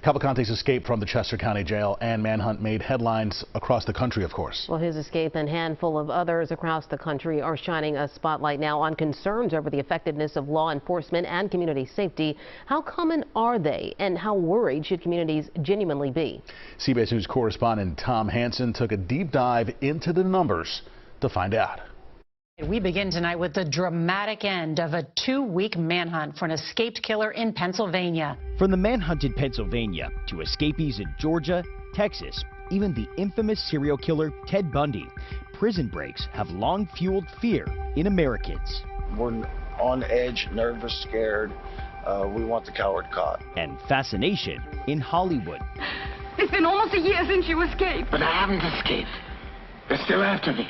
Cavalcante's escape from the Chester County Jail and manhunt made headlines across the country, of course. Well, his escape and a handful of others across the country are shining a spotlight now on concerns over the effectiveness of law enforcement and community safety. How common are they, and how worried should communities genuinely be? CBS News correspondent Tom Hansen took a deep dive into the numbers to find out. We begin tonight with the dramatic end of a 2-week manhunt for an escaped killer in Pennsylvania. From the manhunted Pennsylvania to escapees in Georgia, Texas, even the infamous serial killer Ted Bundy, prison breaks have long fueled fear in Americans. We're on edge, nervous, scared. We want the coward caught. And fascination in Hollywood. It's been almost a year since you escaped. But I haven't escaped. They're still after me.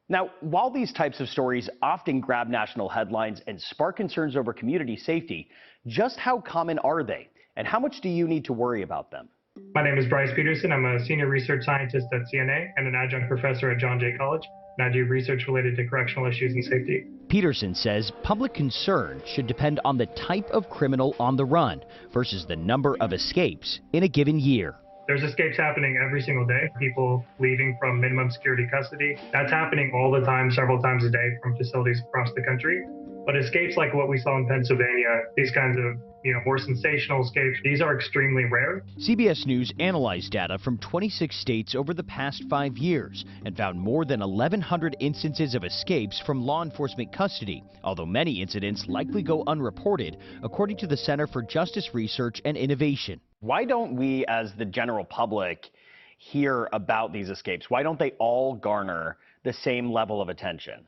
Now, while these types of stories often grab national headlines and spark concerns over community safety, just how common are they? And how much do you need to worry about them? My name is Bryce Peterson. I'm a senior research scientist at CNA and an adjunct professor at John Jay College. And I do research related to correctional issues and safety. Peterson says public concern should depend on the type of criminal on the run versus the number of escapes in a given year. There's escapes happening every single day. People leaving from minimum security custody. That's happening all the time, several times a day from facilities across the country. But escapes like what we saw in Pennsylvania, these kinds of, more sensational escapes, these are extremely rare. CBS News analyzed data from 26 states over the past 5 years and found more than 1,100 instances of escapes from law enforcement custody, although many incidents likely go unreported, according to the Center for Justice Research and Innovation. Why don't we, as the general public, hear about these escapes? Why don't they all garner the same level of attention?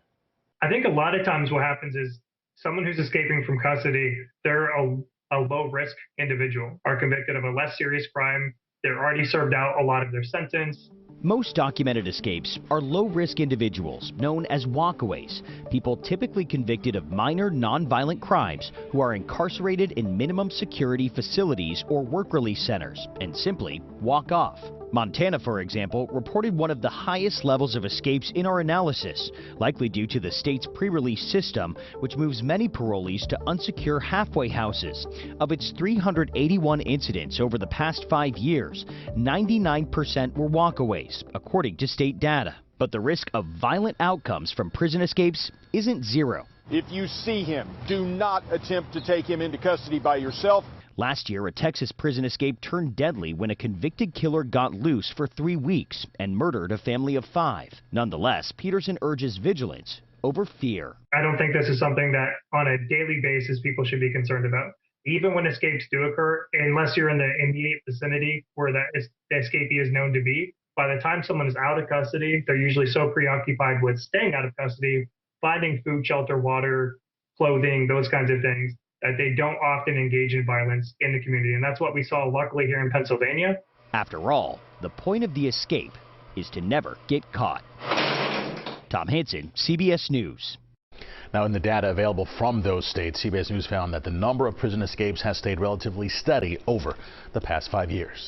I think a lot of times what happens is someone who's escaping from custody, they're a low-risk individual, are convicted of a less serious crime. They're already served out a lot of their sentence. Most documented escapes are low-risk individuals known as walkaways, people typically convicted of minor nonviolent crimes who are incarcerated in minimum security facilities or work release centers and simply walk off. Montana, for example, reported one of the highest levels of escapes in our analysis, likely due to the state's pre-release system, which moves many parolees to unsecure halfway houses. Of its 381 incidents over the past 5 years, 99% were walkaways, according to state data. But the risk of violent outcomes from prison escapes isn't zero. If you see him, do not attempt to take him into custody by yourself. Last year, a Texas prison escape turned deadly when a convicted killer got loose for 3 weeks and murdered a family of 5. Nonetheless, Peterson urges vigilance over fear. I don't think this is something that on a daily basis people should be concerned about. Even when escapes do occur, unless you're in the immediate vicinity where the escapee is known to be, by the time someone is out of custody, they're usually so preoccupied with staying out of custody, finding food, shelter, water, clothing, those kinds of things, that they don't often engage in violence in the community. And that's what we saw luckily here in Pennsylvania. After all, the point of the escape is to never get caught. Tom Hansen, CBS News. Now, in the data available from those states, CBS News found that the number of prison escapes has stayed relatively steady over the past 5 years.